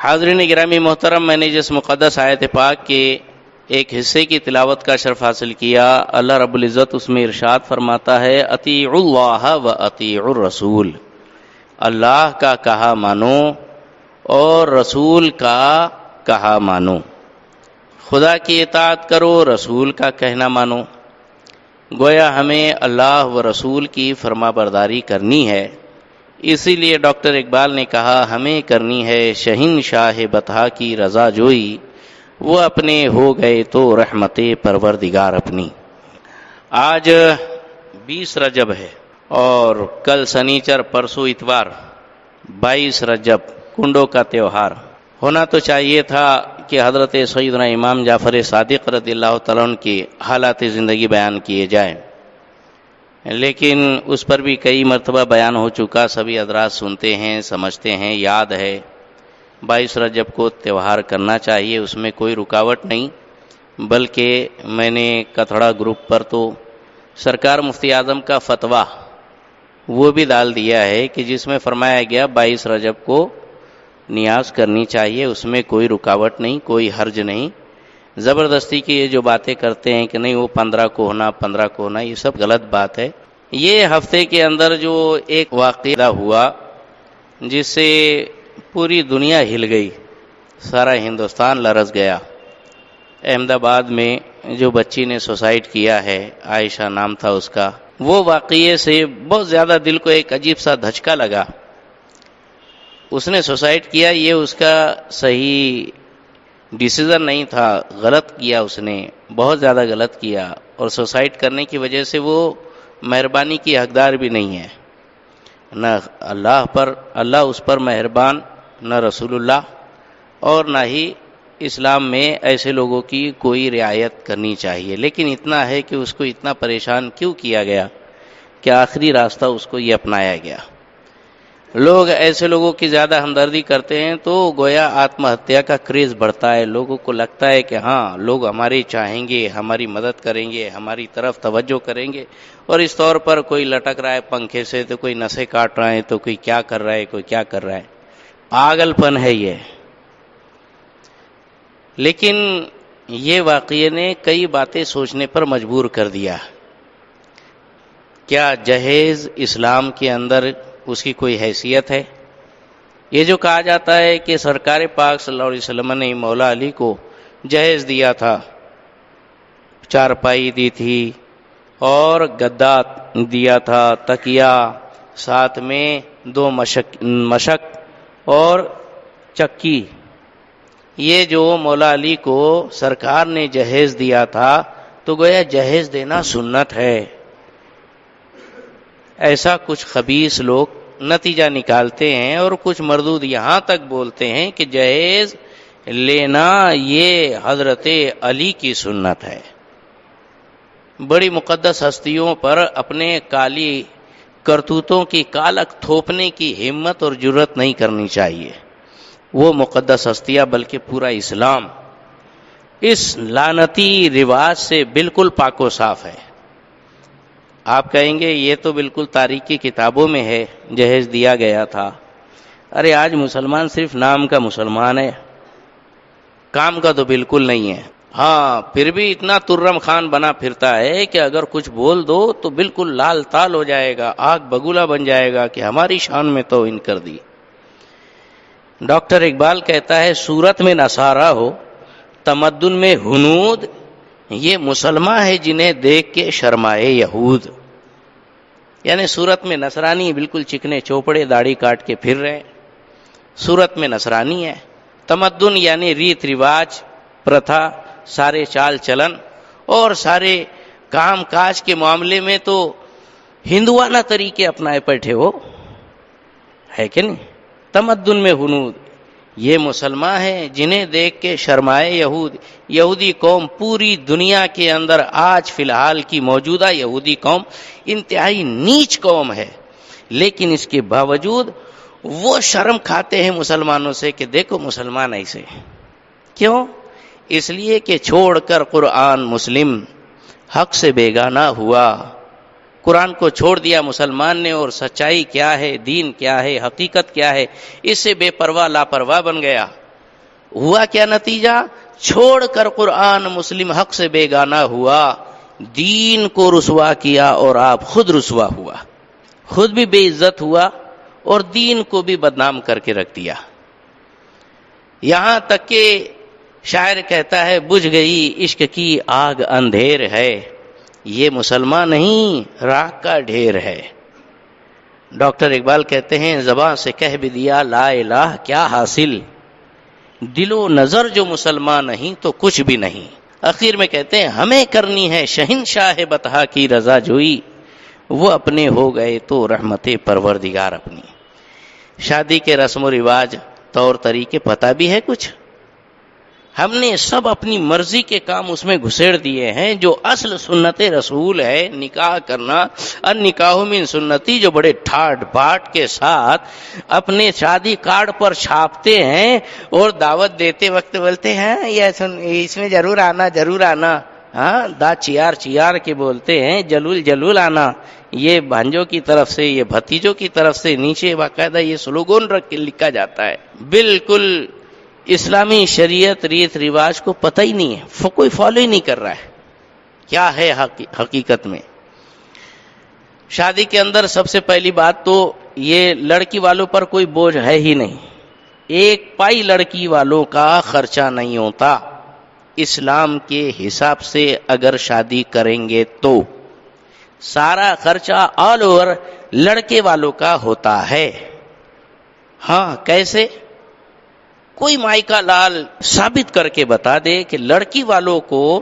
حاضرین گرامی محترم، میں نے جس مقدس آیت پاک کے ایک حصے کی تلاوت کا شرف حاصل کیا، اللہ رب العزت اس میں ارشاد فرماتا ہے اطیعوا اللہ و اطیعوا الرسول، اللہ کا کہا مانو اور رسول کا کہا مانو، خدا کی اطاعت کرو، رسول کا کہنا مانو۔ گویا ہمیں اللہ و رسول کی فرما برداری کرنی ہے، اسی لیے ڈاکٹر اقبال نے کہا ہمیں کرنی ہے شہنشاہ بطحا کی رضا جوئی، وہ اپنے ہو گئے تو رحمت پروردگار اپنی۔ آج 20 رجب ہے اور کل سنیچر، پرسوں اتوار 22 رجب کنڈوں کا تہوار ہونا تو چاہیے تھا کہ حضرت سیدنا امام جعفر صادق رضی اللہ تعالیٰ عنہ کی حالات زندگی بیان کیے جائیں، لیکن اس پر بھی کئی مرتبہ بیان ہو چکا، سبھی حضرات سنتے ہیں، سمجھتے ہیں، یاد ہے۔ 22 رجب کو تہوار کرنا چاہیے، اس میں کوئی رکاوٹ نہیں، بلکہ میں نے کتھڑا گروپ پر تو سرکار مفتی اعظم کا فتویٰ وہ بھی ڈال دیا ہے کہ جس میں فرمایا گیا 22 رجب کو نیاز کرنی چاہیے، اس میں کوئی رکاوٹ نہیں، کوئی حرج نہیں۔ زبردستی کی یہ جو باتیں کرتے ہیں کہ نہیں وہ 15 کو ہونا، 15 کو ہونا، یہ سب غلط بات ہے۔ یہ ہفتے کے اندر جو ایک واقعہ ہوا جس سے پوری دنیا ہل گئی، سارا ہندوستان لرز گیا، احمد آباد میں جو بچی نے سوسائڈ کیا ہے، عائشہ نام تھا اس کا، وہ واقعے سے بہت زیادہ دل کو ایک عجیب سا دھچکا لگا۔ اس نے سوسائڈ کیا، یہ اس کا صحیح ڈیسیزن نہیں تھا، غلط کیا، اس نے بہت زیادہ غلط کیا، اور سوسائڈ کرنے کی وجہ سے وہ مہربانی کی حقدار بھی نہیں ہے، نہ اللہ اس پر مہربان، نہ رسول اللہ، اور نہ ہی اسلام میں ایسے لوگوں کی کوئی رعایت کرنی چاہیے۔ لیکن اتنا ہے کہ اس کو اتنا پریشان کیوں کیا گیا کہ آخری راستہ اس کو یہ اپنایا گیا۔ لوگ ایسے لوگوں کی زیادہ ہمدردی کرتے ہیں تو گویا آتم ہتیا کا کریز بڑھتا ہے، لوگوں کو لگتا ہے کہ ہاں لوگ ہماری چاہیں گے، ہماری مدد کریں گے، ہماری طرف توجہ کریں گے، اور اس طور پر کوئی لٹک رہا ہے پنکھے سے، تو کوئی نسیں کاٹ رہا ہے، تو کوئی کیا کر رہا ہے، کوئی کیا کر رہا ہے۔ پاگل پن ہے یہ۔ لیکن یہ واقعے نے کئی باتیں سوچنے پر مجبور کر دیا۔ کیا جہیز اسلام کے اندر اس کی کوئی حیثیت ہے؟ یہ جو کہا جاتا ہے کہ سرکار پاک صلی اللہ علیہ وسلم نے مولا علی کو جہیز دیا تھا، چارپائی دی تھی اور گدا دیا تھا، تکیا، ساتھ میں 2 مشک اور چکی، یہ جو مولا علی کو سرکار نے جہیز دیا تھا تو گویا جہیز دینا سنت ہے۔ ایسا کچھ خبیث لوگ نتیجہ نکالتے ہیں، اور کچھ مردود یہاں تک بولتے ہیں کہ جہیز لینا یہ حضرت علی کی سنت ہے۔ بڑی مقدس ہستیوں پر اپنے کالی کرتوتوں کی کالک تھوپنے کی ہمت اور جرت نہیں کرنی چاہیے۔ وہ مقدس ہستیاں بلکہ پورا اسلام اس لعنتی رواج سے بالکل پاک و صاف ہے۔ آپ کہیں گے یہ تو بالکل تاریخی کتابوں میں ہے، جہیز دیا گیا تھا۔ ارے آج مسلمان صرف نام کا مسلمان ہے، کام کا تو بالکل نہیں ہے۔ ہاں پھر بھی اتنا ترم خان بنا پھرتا ہے کہ اگر کچھ بول دو تو بالکل لال تال ہو جائے گا، آگ بگولا بن جائے گا کہ ہماری شان میں توہین کر دی۔ ڈاکٹر اقبال کہتا ہے صورت میں نصارہ ہو، تمدن میں ہنود، یہ مسلمان ہے جنہیں دیکھ کے شرمائے یہود۔ یعنی صورت میں نصرانی، بالکل چکنے چوپڑے داڑھی کاٹ کے پھر رہے، صورت میں نصرانی ہے۔ تمدن یعنی ریت رواج، پرتھا، سارے چال چلن اور سارے کام کاج کے معاملے میں تو ہندوانہ طریقے اپنائے بیٹھے ہو، ہے کہ نہیں؟ تمدن میں ہنود، یہ مسلمان ہیں جنہیں دیکھ کے شرمائے یہود۔ یہودی قوم پوری دنیا کے اندر آج فی الحال کی موجودہ یہودی قوم انتہائی نیچ قوم ہے، لیکن اس کے باوجود وہ شرم کھاتے ہیں مسلمانوں سے کہ دیکھو مسلمان ایسے۔ کیوں؟ اس لیے کہ چھوڑ کر قرآن مسلم حق سے بیگانہ ہوا۔ قرآن کو چھوڑ دیا مسلمان نے، اور سچائی کیا ہے، دین کیا ہے، حقیقت کیا ہے، اس سے بے پرواہ لاپرواہ بن گیا۔ ہوا کیا نتیجہ؟ چھوڑ کر قرآن مسلم حق سے بیگانہ ہوا، دین کو رسوا کیا اور آپ خود رسوا ہوا، خود بھی بے عزت ہوا اور دین کو بھی بدنام کر کے رکھ دیا۔ یہاں تک کہ شاعر کہتا ہے بجھ گئی عشق کی آگ اندھیر ہے، یہ مسلمان نہیں راکھ کا ڈھیر ہے۔ ڈاکٹر اقبال کہتے ہیں زباں سے کہہ بھی دیا لا الہ کیا حاصل، دل و نظر جو مسلمان نہیں تو کچھ بھی نہیں۔ آخر میں کہتے ہیں ہمیں کرنی ہے شہنشاہ بطحا کی رضا جوئی، وہ اپنے ہو گئے تو رحمت پروردگار اپنی۔ شادی کے رسم و رواج طور طریقے پتہ بھی ہے کچھ؟ ہم نے سب اپنی مرضی کے کام اس میں گھسیڑ دیے ہیں۔ جو اصل سنت رسول ہے نکاح کرنا، النکاح من سنتی، جو بڑے ٹھاٹ باٹ کے ساتھ اپنے شادی کارڈ پر چھاپتے ہیں اور دعوت دیتے وقت بولتے ہیں اس میں ضرور آنا ضرور آنا، ہاں دا چیار چیار کے بولتے ہیں جلول جلول آنا، یہ بھانجوں کی طرف سے یہ بھتیجوں کی طرف سے نیچے باقاعدہ یہ سلوگن رکھ کے لکھا جاتا ہے۔ بالکل اسلامی شریعت ریت رواج کو پتہ ہی نہیں ہے، کوئی فالو ہی نہیں کر رہا ہے کیا ہے حقیقت میں۔ شادی کے اندر سب سے پہلی بات تو یہ لڑکی والوں پر کوئی بوجھ ہے ہی نہیں، ایک پائی لڑکی والوں کا خرچہ نہیں ہوتا۔ اسلام کے حساب سے اگر شادی کریں گے تو سارا خرچہ آل اوور لڑکے والوں کا ہوتا ہے۔ ہاں کیسے؟ کوئی مائکا لال ثابت کر کے بتا دے کہ لڑکی والوں کو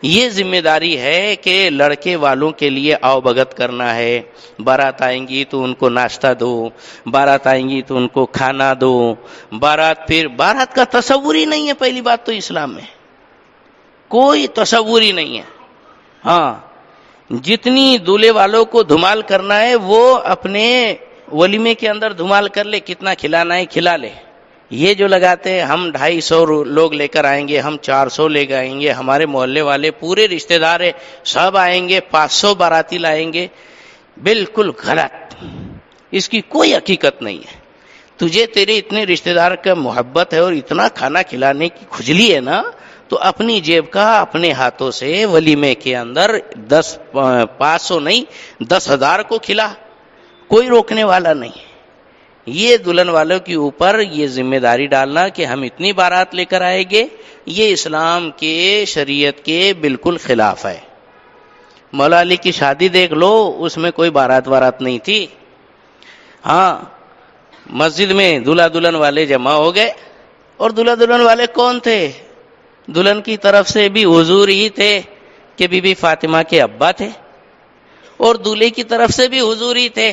یہ ذمہ داری ہے کہ لڑکے والوں کے لیے آؤ بھگت کرنا ہے، بارات آئیں گی تو ان کو ناشتہ دو، بارات آئیں گی تو ان کو کھانا دو، بارات کا تصور ہی نہیں ہے۔ پہلی بات تو اسلام میں کوئی تصور ہی نہیں ہے۔ ہاں جتنی دولہے والوں کو دھمال کرنا ہے وہ اپنے ولیمے کے اندر دھمال کر لے، کتنا کھلانا ہے کھلا لے۔ یہ جو لگاتے ہیں ہم 250 لوگ لے کر آئیں گے، ہم 400 لے کر آئیں گے، ہمارے محلے والے پورے رشتہ دار سب آئیں گے، 500 باراتی لائیں گے، بالکل غلط، اس کی کوئی حقیقت نہیں ہے۔ تجھے تیرے اتنے رشتہ دار کا محبت ہے اور اتنا کھانا کھلانے کی کھجلی ہے نا، تو اپنی جیب کا اپنے ہاتھوں سے ولیمے کے اندر 500 نہیں 10,000 کو کھلا، کوئی روکنے والا نہیں۔ یہ دلہن والوں کے اوپر یہ ذمہ داری ڈالنا کہ ہم اتنی بارات لے کر آئیں گے، یہ اسلام کے شریعت کے بالکل خلاف ہے۔ مولا علی کی شادی دیکھ لو، اس میں کوئی بارات نہیں تھی۔ ہاں مسجد میں دلہا دلہن والے جمع ہو گئے، اور دلہا دلہن والے کون تھے؟ دلہن کی طرف سے بھی حضور ہی تھے کہ بی بی فاطمہ کے ابا تھے، اور دولہے کی طرف سے بھی حضور ہی تھے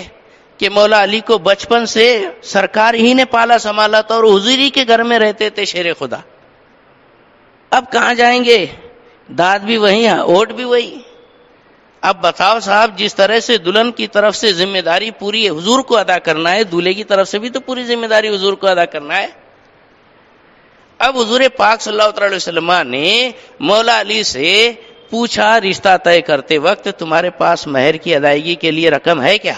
کہ مولا علی کو بچپن سے سرکار ہی نے پالا سنبھالا تھا اور حضور ہی کے گھر میں رہتے تھے شیر خدا۔ اب کہاں جائیں گے؟ داد بھی وہی ہے، اوٹ بھی وہی۔ اب بتاؤ صاحب، جس طرح سے دلہن کی طرف سے ذمہ داری پوری حضور کو ادا کرنا ہے، دولہے کی طرف سے بھی تو پوری ذمہ داری حضور کو ادا کرنا ہے۔ اب حضور پاک صلی اللہ علیہ وسلم نے مولا علی سے پوچھا رشتہ طے کرتے وقت، تمہارے پاس مہر کی ادائیگی کے لیے رقم ہے کیا؟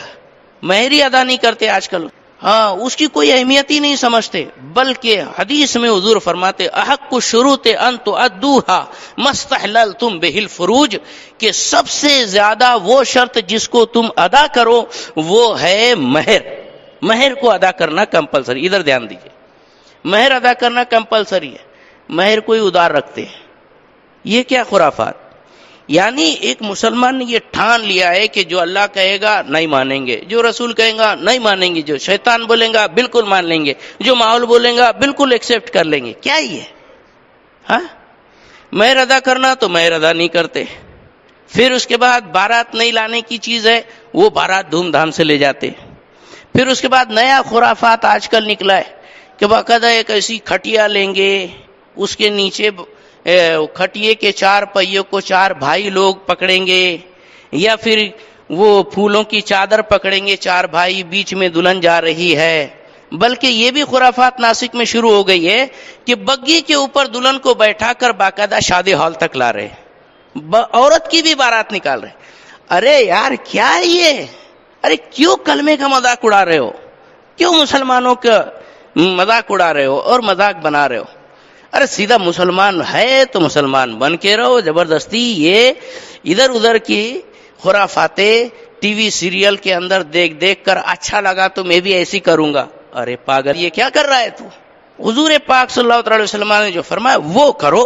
مہر ہی ادا نہیں کرتے آج کل، ہاں اس کی کوئی اہمیت ہی نہیں سمجھتے۔ بلکہ حدیث میں حضور فرماتے احق الشروط ان تؤدوها ما استحللتم به الفروج، کہ سب سے زیادہ وہ شرط جس کو تم ادا کرو وہ ہے مہر۔ مہر کو ادا کرنا کمپلسری، ادھر دھیان دیجیے، مہر ادا کرنا کمپلسری ہے۔ مہر کوئی ادار رکھتے ہیں، یہ کیا خرافات! یعنی ایک مسلمان نے یہ ٹھان لیا ہے کہ جو اللہ کہے گا نہیں مانیں گے، جو رسول کہیں گا نہیں مانیں گے، جو شیطان بولیں گا بالکل مان لیں گے، جو ماحول بولیں گا بالکل ایکسپٹ کر لیں گے۔ کیا یہ ہاں مہر ادا کرنا؟ تو مہر ادا نہیں کرتے۔ پھر اس کے بعد بارات نہیں لانے کی چیز ہے، وہ بارات دھوم دھام سے لے جاتے۔ پھر اس کے بعد نیا خرافات آج کل نکلا ہے کہ باقاعدہ ایک ایسی کھٹیا لیں گے، اس کے نیچے کھٹیے کے 4 پہیوں کو 4 بھائی لوگ پکڑیں گے، یا پھر وہ پھولوں کی چادر پکڑیں گے 4 بھائی، بیچ میں دلہن جا رہی ہے۔ بلکہ یہ بھی خرافات ناسک میں شروع ہو گئی ہے کہ بگی کے اوپر دلہن کو بیٹھا کر باقاعدہ شادی ہال تک لا رہے، عورت کی بھی بارات نکال رہے۔ ارے یار کیا ہے یہ؟ ارے کیوں کلمے کا مذاق اڑا رہے ہو؟ کیوں مسلمانوں کا مذاق اڑا رہے ہو اور مذاق بنا رہے ہو؟ ارے سیدھا مسلمان ہے تو مسلمان بن کے رہو، زبردستی یہ ادھر ادھر کی خرافاتیں ٹی وی سیریل کے اندر دیکھ دیکھ کر اچھا لگا تو میں بھی ایسی کروں گا. ارے پاگل، یہ کیا کر رہا ہے تو؟ حضور پاک صلی اللہ علیہ وسلم نے جو فرمایا وہ کرو.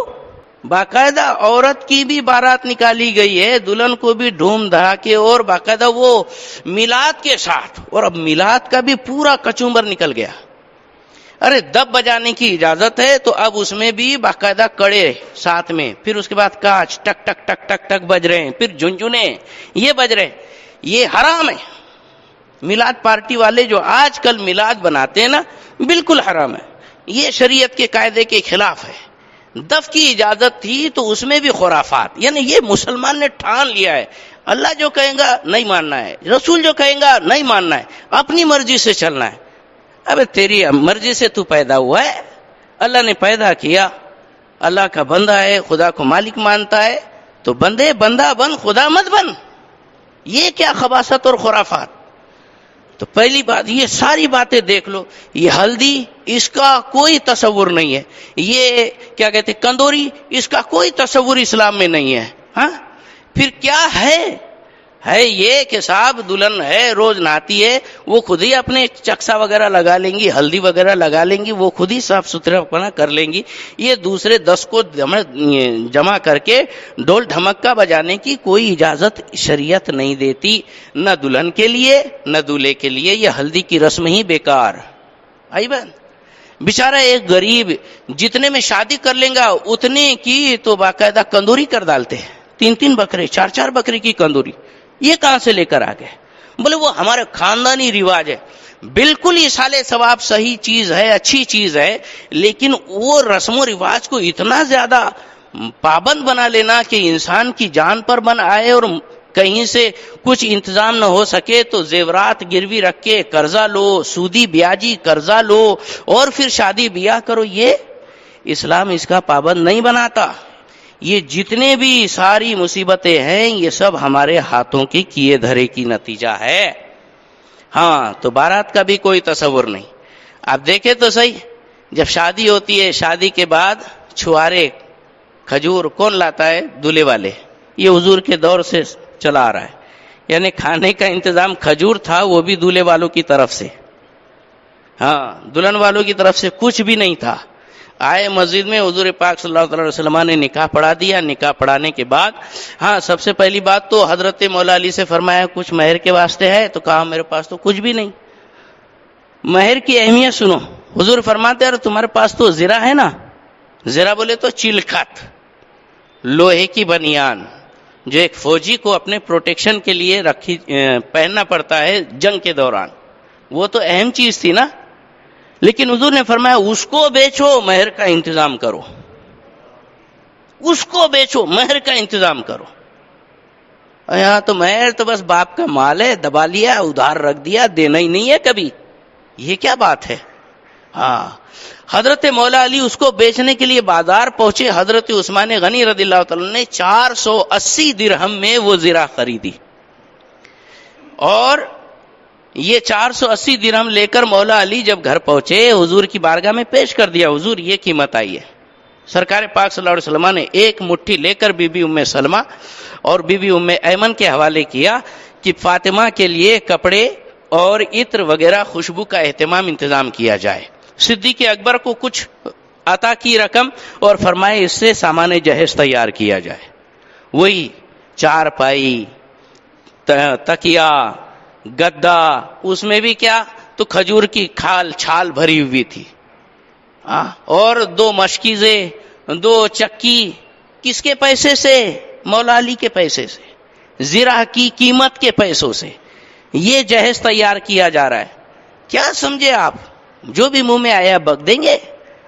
باقاعدہ عورت کی بھی بارات نکالی گئی ہے، دلہن کو بھی ڈھوم دھڑاکے اور باقاعدہ وہ میلاد کے ساتھ، اور اب میلاد کا بھی پورا کچومبر نکل گیا. ارے دب بجانے کی اجازت ہے تو اب اس میں بھی باقاعدہ کڑے ساتھ میں، پھر اس کے بعد کاچ ٹک ٹک ٹک ٹک ٹک بج رہے ہیں، پھر جھنجھنے یہ بج رہے ہیں. یہ حرام ہے. میلاد پارٹی والے جو آج کل میلاد بناتے ہیں نا، بالکل حرام ہے. یہ شریعت کے قاعدے کے خلاف ہے. دف کی اجازت تھی تو اس میں بھی خرافات، یعنی یہ مسلمان نے ٹھان لیا ہے اللہ جو کہیں گا نہیں ماننا ہے، رسول جو کہیں گا نہیں ماننا ہے، اپنی مرضی سے چلنا ہے. ابے تیری مرضی سے تو پیدا ہوا ہے، اللہ نے پیدا کیا، اللہ کا بندہ ہے، خدا کو مالک مانتا ہے تو بندہ بن، خدا مت بن. یہ کیا خباثت اور خرافات. تو پہلی بات یہ ساری باتیں دیکھ لو. یہ ہلدی اس کا کوئی تصور نہیں ہے، یہ کیا کہتے کندوری اس کا کوئی تصور اسلام میں نہیں ہے. ہاں پھر کیا ہے یہ کہ صاحب دلہن ہے، روز نہاتی ہے، وہ خود ہی اپنے چکسا وغیرہ لگا لیں گی، ہلدی وغیرہ لگا لیں گی، وہ خود ہی صاف ستھرا پنا کر لیں گی. یہ دوسرے 10 کو جمع کر کے ڈھول ڈھمکا بجانے کی کوئی اجازت شریعت نہیں دیتی، نہ دلہن کے لیے نہ دولہے کے لیے. یہ ہلدی کی رسم ہی بیکار. آئی بہن، بیچارہ ایک غریب جتنے میں شادی کر لیں گا اتنے کی تو باقاعدہ کندوری کر ڈالتے ہیں، 3 بکرے 4 بکرے کی کندوری. یہ کہاں سے لے کر آ گئے؟ بولے وہ ہمارے خاندانی رواج ہے. بالکل اصال ثواب صحیح چیز ہے، اچھی چیز ہے، لیکن وہ رسم و رواج کو اتنا زیادہ پابند بنا لینا کہ انسان کی جان پر بن آئے اور کہیں سے کچھ انتظام نہ ہو سکے تو زیورات گروی رکھ کے قرضہ لو، سودی بیاجی قرضہ لو اور پھر شادی بیاہ کرو. یہ اسلام اس کا پابند نہیں بناتا. یہ جتنے بھی ساری مصیبتیں ہیں یہ سب ہمارے ہاتھوں کی کیے دھرے کی نتیجہ ہے. ہاں تو بارات کا بھی کوئی تصور نہیں. آپ دیکھیں تو صحیح، جب شادی ہوتی ہے شادی کے بعد چھوارے کھجور کون لاتا ہے؟ دولہے والے. یہ حضور کے دور سے چلا آ رہا ہے، یعنی کھانے کا انتظام کھجور تھا وہ بھی دولہے والوں کی طرف سے. ہاں دلہن والوں کی طرف سے کچھ بھی نہیں تھا. آئے مسجد میں، حضور پاک صلی اللہ علیہ وسلم نے نکاح پڑھا دیا. نکاح پڑھانے کے بعد ہاں سب سے پہلی بات تو حضرت مولا علی سے فرمایا کچھ مہر کے واسطے ہے؟ تو کہا میرے پاس تو کچھ بھی نہیں. مہر کی اہمیت سنو. حضور فرماتے ہیں تمہارے پاس تو زرہ ہے نا. زرہ بولے تو چلکھت، لوہے کی بنیان جو ایک فوجی کو اپنے پروٹیکشن کے لیے پہننا پڑتا ہے جنگ کے دوران. وہ تو اہم چیز تھی نا. لیکن حضور نے فرمایا اس کو بیچو، مہر کا انتظام کرو. اس کو بیچو، مہر کا انتظام کرو. یہاں تو مہر تو بس باپ کا مال ہے، دبا لیا، ادھار رکھ دیا، دینا ہی نہیں ہے کبھی. یہ کیا بات ہے؟ ہاں حضرت مولا علی اس کو بیچنے کے لیے بازار پہنچے. حضرت عثمان غنی رضی اللہ تعالی نے 480 درہم میں وہ زرہ خریدی، اور یہ 480 درہم لے کر مولا علی جب گھر پہنچے حضور کی بارگاہ میں پیش کر دیا. حضور یہ قیمت آئی ہے. سرکار پاک صلی اللہ علیہ وسلم نے ایک مٹھی لے کر بی بی ام سلمہ اور بی بی ام ایمن کے حوالے کیا کہ فاطمہ کے لیے کپڑے اور عطر وغیرہ خوشبو کا اہتمام انتظام کیا جائے. صدیق اکبر کو کچھ عطا کی رقم اور فرمائے اس سے سامان جہیز تیار کیا جائے. وہی چارپائی، تکیا، گدا، اس میں بھی کیا تو کھجور کی چھال بھری ہوئی تھی، اور 2 مشکیزیں، 2 چکی. کس کے پیسے سے؟ مولا علی کے پیسے سے، زرہ کی قیمت کے پیسوں سے یہ جہیز تیار کیا جا رہا ہے. کیا سمجھے آپ؟ جو بھی منہ میں آیا بک دیں گے.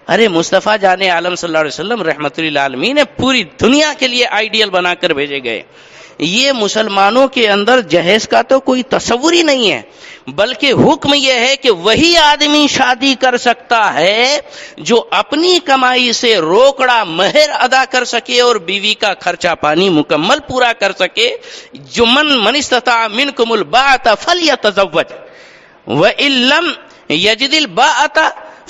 ارے مصطفیٰ جان عالم صلی اللہ علیہ وسلم رحمت للعالمین پوری دنیا کے لیے آئیڈیل بنا کر بھیجے گئے. یہ مسلمانوں کے اندر جہیز کا تو کوئی تصور ہی نہیں ہے، بلکہ حکم یہ ہے کہ وہی آدمی شادی کر سکتا ہے جو اپنی کمائی سے روکڑا مہر ادا کر سکے اور بیوی کا خرچہ پانی مکمل پورا کر سکے. جو من استطاع منکم الباءۃ فلیتزوج وان لم یجد الباءۃ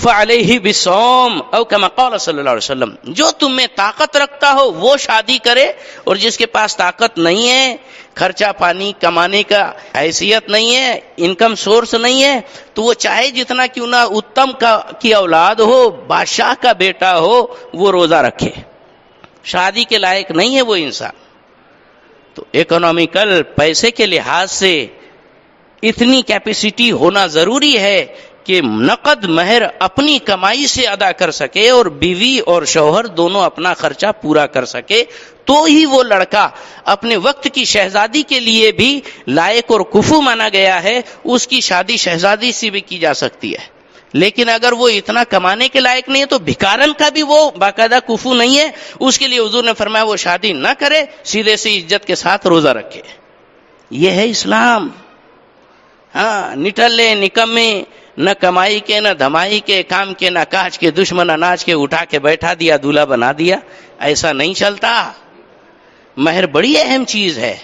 فعلیہ بالصوم او کما قال صلی اللہ علیہ وسلم، جو تم میں طاقت رکھتا ہو وہ شادی کرے، اور جس کے پاس طاقت نہیں ہے، خرچہ پانی کمانے کا حیثیت نہیں ہے، انکم سورس نہیں ہے، تو وہ چاہے جتنا کیوں نہ اتم کی اولاد ہو، بادشاہ کا بیٹا ہو، وہ روزہ رکھے، شادی کے لائق نہیں ہے وہ انسان۔ تو اکنامیکل پیسے کے لحاظ سے اتنی کیپیسٹی ہونا ضروری ہے کہ نقد مہر اپنی کمائی سے ادا کر سکے اور بیوی اور شوہر دونوں اپنا خرچہ پورا کر سکے، تو ہی وہ لڑکا اپنے وقت کی شہزادی کے لیے بھی لائق اور کفو مانا گیا ہے، اس کی شادی شہزادی سے بھی کی جا سکتی ہے۔ لیکن اگر وہ اتنا کمانے کے لائق نہیں ہے تو بھکارن کا بھی وہ باقاعدہ کفو نہیں ہے، اس کے لیے حضور نے فرمایا وہ شادی نہ کرے، سیدھے سے عزت کے ساتھ روزہ رکھے۔ یہ ہے اسلام۔ ہاں، نٹلے نکمے، نہ کمائی کے نہ دھمائی کے، کام کے نہ کاج کے، دشمن اناج کے اٹھا کے بیٹھا دیا، دولہا بنا دیا، ایسا نہیں چلتا۔ مہر بڑی اہم چیز ہے۔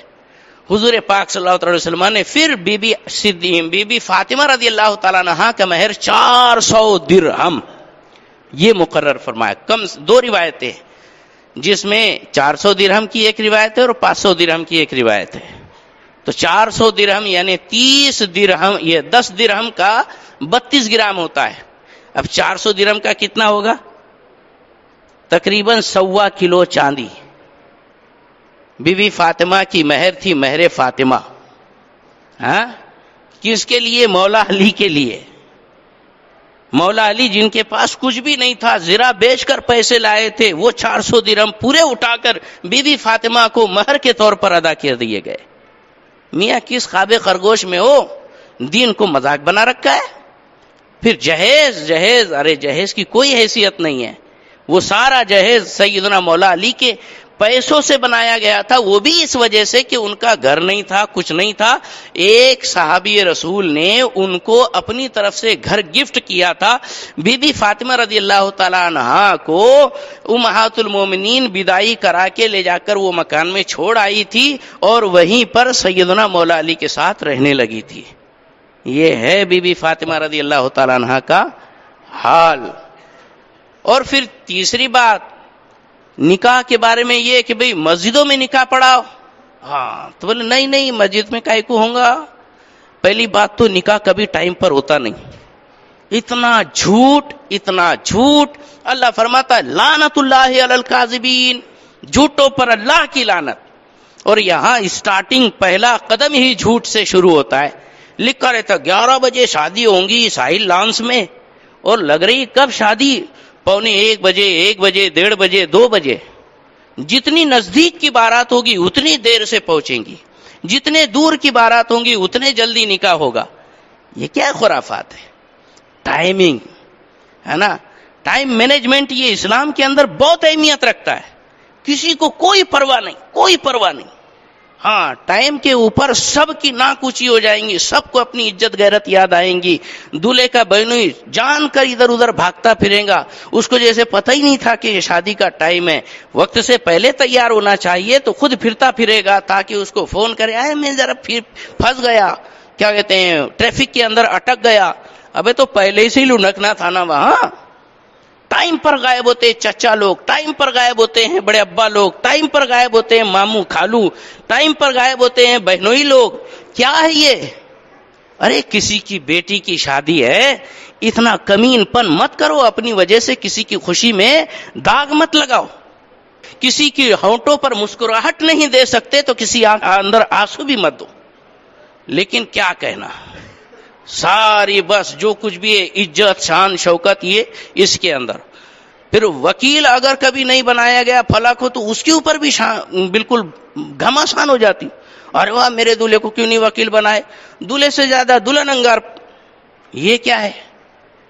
حضور پاک صلی اللہ علیہ وسلم نے پھر بی بی فاطمہ رضی اللہ تعالیٰ عنہا کا مہر 400 درہم یہ مقرر فرمایا۔ کم دو روایتیں جس میں 400 درہم کی ایک روایت ہے اور 500 درہم کی ایک روایت ہے۔ تو 400 درہم یعنی 30 درہم، یہ 10 درہم کا 32 گرام ہوتا ہے۔ اب 400 درہم کا کتنا ہوگا؟ تقریباً 1.25 کلو چاندی۔ بی بی فاطمہ کی مہر تھی، مہر فاطمہ۔ ہاں، کس کے لیے؟ مولا علی کے لیے۔ مولا علی جن کے پاس کچھ بھی نہیں تھا، زرہ بیچ کر پیسے لائے تھے، وہ 400 درہم پورے اٹھا کر بی بی فاطمہ کو مہر کے طور پر ادا کر دیے گئے۔ میاں کس خواب خرگوش میں ہو؟ دین کو مذاق بنا رکھا ہے۔ پھر جہیز، ارے جہیز کی کوئی حیثیت نہیں ہے، وہ سارا جہیز سیدنا مولا علی کے پیسوں سے بنایا گیا تھا، وہ بھی اس وجہ سے کہ ان کا گھر نہیں تھا، کچھ نہیں تھا۔ ایک صحابی رسول نے ان کو اپنی طرف سے گھر گفٹ کیا تھا۔ بی بی فاطمہ رضی اللہ تعالی عنہا کو امہات المومنین بدائی کرا کے لے جا کر وہ مکان میں چھوڑ آئی تھی، اور وہیں پر سیدنا مولا علی کے ساتھ رہنے لگی تھی۔ یہ ہے بی بی فاطمہ رضی اللہ تعالی عنہا کا حال۔ اور پھر تیسری بات نکاح کے بارے میں یہ کہ بھئی مسجدوں میں نکاح پڑھاؤ۔ ہاں، تو بولے نہیں مسجد میں کائے کو ہوں گا۔ پہلی بات تو نکاح کبھی ٹائم پر ہوتا نہیں، اتنا جھوٹ۔ اللہ فرماتا ہے لعنت اللہ علی الکاذبین، جھوٹوں پر اللہ کی لعنت۔ اور یہاں اسٹارٹنگ پہلا قدم ہی جھوٹ سے شروع ہوتا ہے۔ لکھا رہتا 11 بجے شادی ہوں گی ساحل لانس میں، اور لگ رہی کب شادی؟ 1:45 بجے، 1 بجے، 1:30 بجے، 2 بجے۔ جتنی نزدیک کی بارات ہوگی اتنی دیر سے پہنچیں گی، جتنے دور کی بارات ہوں گی اتنے جلدی نکاح ہوگا۔ یہ کیا خرافات ہے؟ ٹائمنگ ہے نا، ٹائم مینجمنٹ یہ اسلام کے اندر بہت اہمیت رکھتا ہے۔ کسی کو کوئی پرواہ نہیں۔ ہاں، ٹائم کے اوپر سب کی ناک اونچی ہو جائیں گی، سب کو اپنی عزت غیرت یاد آئیں گی۔ دولہے کا بہنوئی جان کر ادھر ادھر بھاگتا پھرے گا، اس کو جیسے پتہ ہی نہیں تھا کہ یہ شادی کا ٹائم ہے۔ وقت سے پہلے تیار ہونا چاہیے، تو خود پھرتا پھرے گا تاکہ اس کو فون کرے، میں ذرا پھنس گیا، کیا کہتے ہیں، ٹریفک کے اندر اٹک گیا۔ ابے تو پہلے سے ہی لڑکنا تھا نا وہاں۔ ٹائم پر غائب ہوتے ہیں چچا لوگ، ٹائم پر غائب ہوتے ہیں بڑے ابا لوگ، ٹائم پر غائب ہوتے ہیں ماموں خالو، ٹائم پر غائب ہوتے ہیں بہنوئی لوگ۔ کیا ہے یہ؟ ارے کسی کی بیٹی کی شادی ہے، اتنا کمین پن مت کرو، اپنی وجہ سے کسی کی خوشی میں داغ مت لگاؤ۔ کسی کی ہونٹوں پر مسکراہٹ نہیں دے سکتے تو کسی اندر آنسو بھی مت دو۔ لیکن کیا کہنا، ساری بس جو کچھ بھی ہے عزت شان شوکت یہ اس کے اندر۔ پھر وکیل اگر کبھی نہیں بنایا گیا فلاں کو تو اس کے اوپر بھی بالکل گھماسان ہو جاتی، ارے واہ میرے دولہے کو کیوں نہیں وکیل بنائے، دولہے سے زیادہ دلہن انگار۔ یہ کیا ہے؟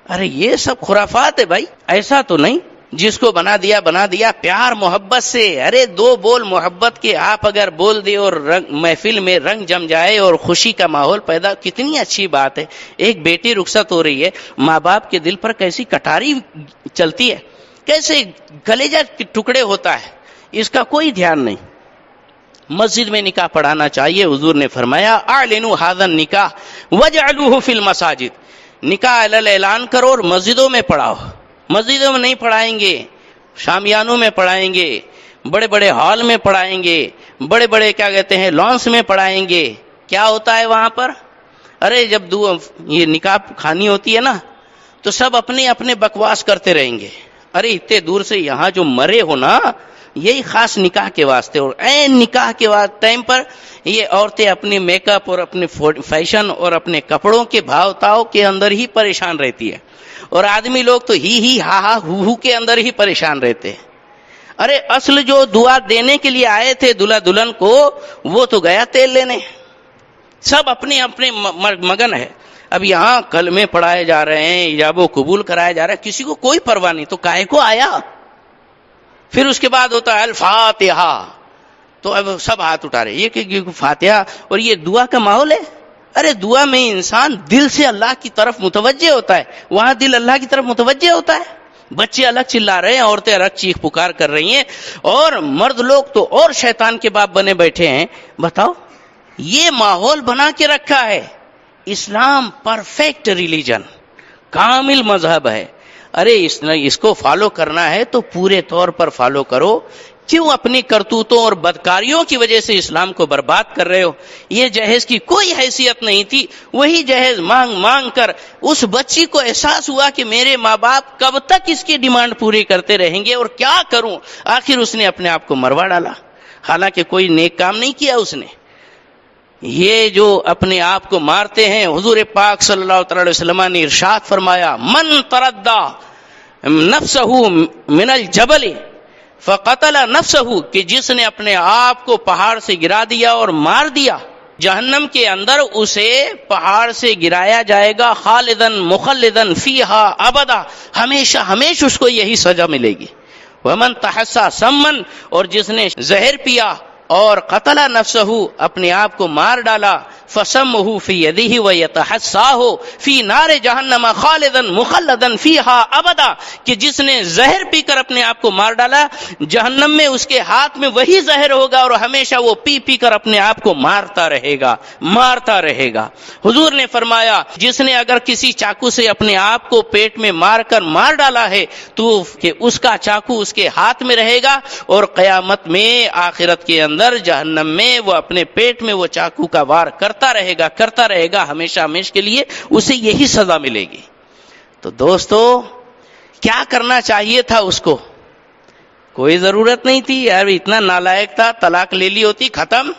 ارے یہ سب خرافات ہے بھائی، ایسا تو نہیں۔ جس کو بنا دیا پیار محبت سے۔ ارے 2 بول محبت کے آپ اگر بول دے اور محفل میں رنگ جم جائے اور خوشی کا ماحول پیدا، کتنی اچھی بات ہے۔ ایک بیٹی رخصت ہو رہی ہے، ماں باپ کے دل پر کیسی کٹاری چلتی ہے، کیسے کلیجہ کے ٹکڑے ہوتا ہے، اس کا کوئی دھیان نہیں۔ مسجد میں نکاح پڑھانا چاہیے۔ حضور نے فرمایا اعلنوا ھذا النکاح وجعلوہ فی المساجد، نکاح علی اعلان کرو اور مسجدوں میں پڑھاؤ. مسجدوں میں نہیں پڑھائیں گے، شامیانوں میں پڑھائیں گے، بڑے بڑے ہال میں پڑھائیں گے، بڑے بڑے کیا کہتے ہیں لانس میں پڑھائیں گے. کیا ہوتا ہے وہاں پر؟ ارے جب یہ نکاح کھانی ہوتی ہے نا تو سب اپنے اپنے بکواس کرتے رہیں گے. ارے اتنے دور سے یہاں جو مرے ہو نا، یہی خاص نکاح کے واسطے، اور این نکاح کے ٹائم پر یہ عورتیں اپنے میک اپ اور اپنے فیشن اور اپنے کپڑوں کے بھاؤ تاؤ کے اندر ہی پریشان رہتی ہے، اور آدمی لوگ تو ہی ہا ہا ہو کے اندر ہی پریشان رہتے ہیں. ارے اصل جو دعا دینے کے لیے آئے تھے دلہا دلہن کو، وہ تو گیا تیل لینے. سب اپنے اپنے مگن ہے. اب یہاں کلمے پڑھائے جا رہے ہیں، ایجاب و قبول کرایا جا رہا ہے، کسی کو کوئی پرواہ نہیں، تو کائے کو آیا؟ پھر اس کے بعد ہوتا ہے الفاتحہ، تو اب سب ہاتھ اٹھا رہے، یہ کہ فاتحہ اور یہ دعا کا ماحول ہے. ارے دعا میں انسان دل سے اللہ کی طرف متوجہ ہوتا ہے، وہاں دل اللہ کی طرف متوجہ ہوتا ہے. بچے الگ چلا رہے ہیں، عورتیں الگ چیخ پکار کر رہی ہیں، اور مرد لوگ تو اور شیطان کے باپ بنے بیٹھے ہیں. بتاؤ، یہ ماحول بنا کے رکھا ہے. اسلام پرفیکٹ ریلیجن، کامل مذہب ہے. ارے اس کو فالو کرنا ہے تو پورے طور پر فالو کرو. کیوں اپنی کرتوتوں اور بدکاریوں کی وجہ سے اسلام کو برباد کر رہے ہو؟ یہ جہیز کی کوئی حیثیت نہیں تھی، وہی جہیز مانگ مانگ کر اس بچی کو احساس ہوا کہ میرے ماں باپ کب تک اس کی ڈیمانڈ پوری کرتے رہیں گے اور کیا کروں. آخر اس نے اپنے آپ کو مروا ڈالا، حالانکہ کوئی نیک کام نہیں کیا اس نے. یہ جو اپنے آپ کو مارتے ہیں، حضور پاک صلی اللہ علیہ وسلم نے ارشاد فرمایا، من تردى نفسہ من الجبل فقتل نفسہ، کہ جس نے اپنے آپ کو پہاڑ سے گرا دیا اور مار دیا، جہنم کے اندر اسے پہاڑ سے گرایا جائے گا، خالدن مخلدن فیہا ابدا، ہمیشہ ہمیشہ اس کو یہی سزا ملے گی. ومن تحسى سمن، اور جس نے زہر پیا اور قتل نفسہ، اپنے آپ کو مار ڈالا، فسمہ فی یدہ ویتحساہ فی نار جہنم خالدا مخلدا فیہا ابدا، کہ جس نے زہر پی کر اپنے آپ کو مار ڈالا، جہنم میں اس کے ہاتھ میں وہی زہر ہوگا اور ہمیشہ وہ پی پی کر اپنے آپ کو مارتا رہے گا، مارتا رہے گا. حضور نے فرمایا، جس نے اگر کسی چاقو سے اپنے آپ کو پیٹ میں مار کر مار ڈالا ہے تو کہ اس کا چاقو اس کے ہاتھ میں رہے گا، اور قیامت میں آخرت کے اندر جہنم میں وہ اپنے پیٹ میں وہ چاقو کا وار کرتا رہے گا ہمیشہ ہمیشہ کے لیے، اسے یہی سزا ملے گی. تو دوستو، کیا کرنا چاہیے تھا اس کو؟ کوئی ضرورت نہیں تھی یار، اتنا نالائق تھا، طلاق لے لی ہوتی، ختم.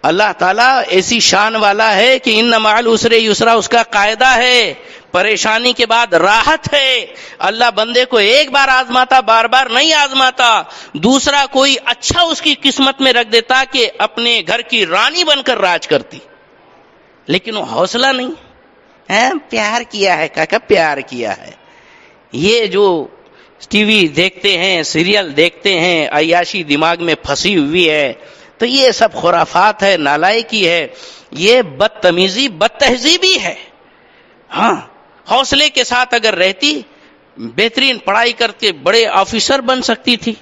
اللہ تعالیٰ ایسی شان والا ہے کہ ان مع العسر یسرا اس کا قاعدہ ہے، پریشانی کے بعد راحت ہے. اللہ بندے کو ایک بار آزماتا، بار بار نہیں آزماتا. دوسرا کوئی اچھا اس کی قسمت میں رکھ دیتا کہ اپنے گھر کی رانی بن کر راج کرتی، لیکن وہ حوصلہ نہیں. پیار کیا ہے کاکا، پیار کیا ہے. یہ جو ٹی وی دیکھتے ہیں، سیریل دیکھتے ہیں، عیاشی دماغ میں پھنسی ہوئی ہے، تو یہ سب خرافات ہے، نالائکی ہے، یہ بدتمیزی بد تہذیبی ہے. ہاں، حوصلے کے ساتھ اگر رہتی، بہترین پڑھائی کر کے بڑے آفیسر بن سکتی تھی.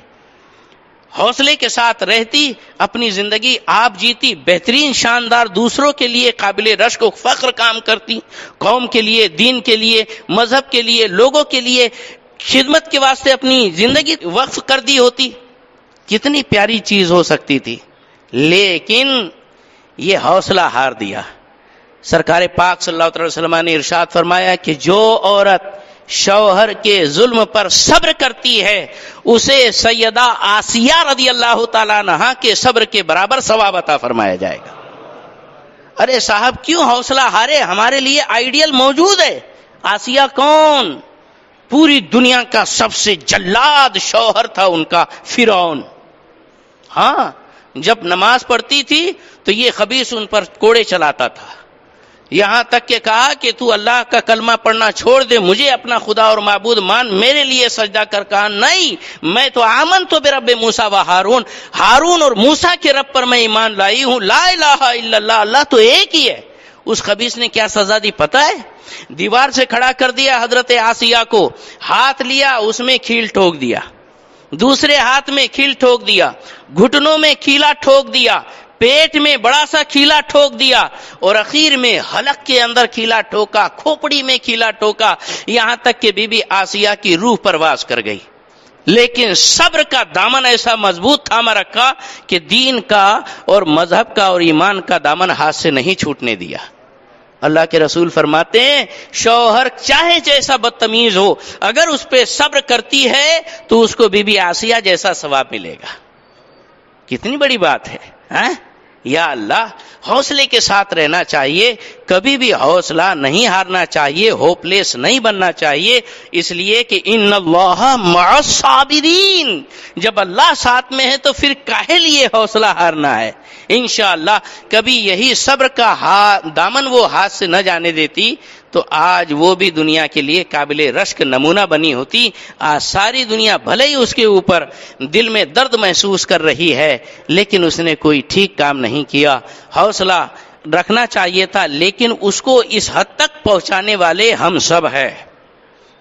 حوصلے کے ساتھ رہتی، اپنی زندگی آپ جیتی، بہترین شاندار، دوسروں کے لیے قابل رشک و فخر کام کرتی، قوم کے لیے، دین کے لیے، مذہب کے لیے، لوگوں کے لیے خدمت کے واسطے اپنی زندگی وقف کر دی ہوتی. کتنی پیاری چیز ہو سکتی تھی، لیکن یہ حوصلہ ہار دیا. سرکار پاک صلی اللہ علیہ وسلم نے ارشاد فرمایا کہ جو عورت شوہر کے ظلم پر صبر کرتی ہے، اسے سیدہ آسیہ رضی اللہ تعالیٰ عنہا کے صبر کے برابر ثواب عطا فرمایا جائے گا. ارے صاحب کیوں حوصلہ ہارے؟ ہمارے لیے آئیڈیل موجود ہے. آسیہ کون؟ پوری دنیا کا سب سے جلاد شوہر تھا ان کا، فرعون. ہاں، جب نماز پڑھتی تھی تو یہ خبیث ان پر کوڑے چلاتا تھا، یہاں تک کہ کہا کہ تو اللہ کا کلمہ پڑھنا چھوڑ دے، مجھے اپنا خدا اور معبود مان، میرے لیے سجدہ کر. کہا نہیں، میں تو آمنت برب موسیٰ و ہارون، ہارون اور موسیٰ کے رب پر میں ایمان لائی ہوں، لا الہ الا اللہ، اللہ تو ایک ہی ہے. اس خبیث نے کیا سزا دی پتہ ہے؟ دیوار سے کھڑا کر دیا حضرت آسیہ کو، ہاتھ لیا، اس میں کھیل ٹھوک دیا، دوسرے ہاتھ میں کھیل ٹھوک دیا، گھٹنوں میں کھیلا ٹھوک دیا، پیٹ میں بڑا سا کھیلا ٹھوک دیا اور اخیر میں حلق کے اندر کھیلا ٹھوکا، کھوپڑی میں کھیلا ٹھوکا، یہاں تک کہ بی بی آسیہ کی روح پرواز کر گئی، لیکن صبر کا دامن ایسا مضبوط تھاما رکھا کہ دین کا اور مذہب کا اور ایمان کا دامن ہاتھ سے نہیں چھوٹنے دیا۔ اللہ کے رسول فرماتے ہیں شوہر چاہے جیسا بدتمیز ہو، اگر اس پہ صبر کرتی ہے تو اس کو بی بی آسیہ جیسا ثواب ملے گا۔ کتنی بڑی بات ہے، ہاں؟ یا اللہ، حوصلے کے ساتھ رہنا چاہیے، کبھی بھی حوصلہ نہیں ہارنا چاہیے، ہوپلیس نہیں بننا چاہیے، اس لیے کہ ان اللہ مع الصابرین، جب اللہ ساتھ میں ہے تو پھر کاہے لیے حوصلہ ہارنا ہے۔ انشاءاللہ کبھی یہی صبر کا دامن وہ ہاتھ سے نہ جانے دیتی تو آج وہ بھی دنیا کے لیے قابل رشک نمونہ بنی ہوتی۔ آج ساری دنیا بھلے ہی اس کے اوپر دل میں درد محسوس کر رہی ہے، لیکن اس نے کوئی ٹھیک کام نہیں کیا۔ حوصلہ رکھنا چاہیے تھا، لیکن اس کو اس حد تک پہنچانے والے ہم سب ہیں،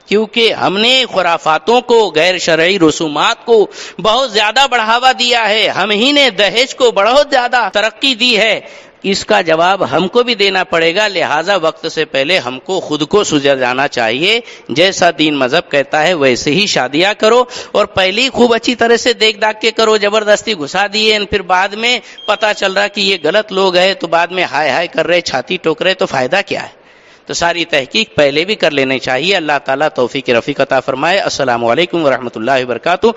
کیونکہ ہم نے خرافاتوں کو، غیر شرعی رسومات کو بہت زیادہ بڑھاوا دیا ہے، ہم ہی نے دہیج کو بہت زیادہ ترقی دی ہے۔ اس کا جواب ہم کو بھی دینا پڑے گا، لہٰذا وقت سے پہلے ہم کو خود کو سدھر جانا چاہیے۔ جیسا دین مذہب کہتا ہے ویسے ہی شادیاں کرو، اور پہلی خوب اچھی طرح سے دیکھ داکھ کے کرو، زبردستی گھسا دیے پھر بعد میں پتا چل رہا کہ یہ غلط لوگ ہیں تو بعد میں ہائے ہائے کر رہے، چھاتی ٹوک رہے، تو فائدہ کیا ہے؟ تو ساری تحقیق پہلے بھی کر لینے چاہیے۔ اللہ تعالیٰ توفیق رفیق عطا فرمائے۔ السلام علیکم ورحمۃ اللہ وبرکاتہ۔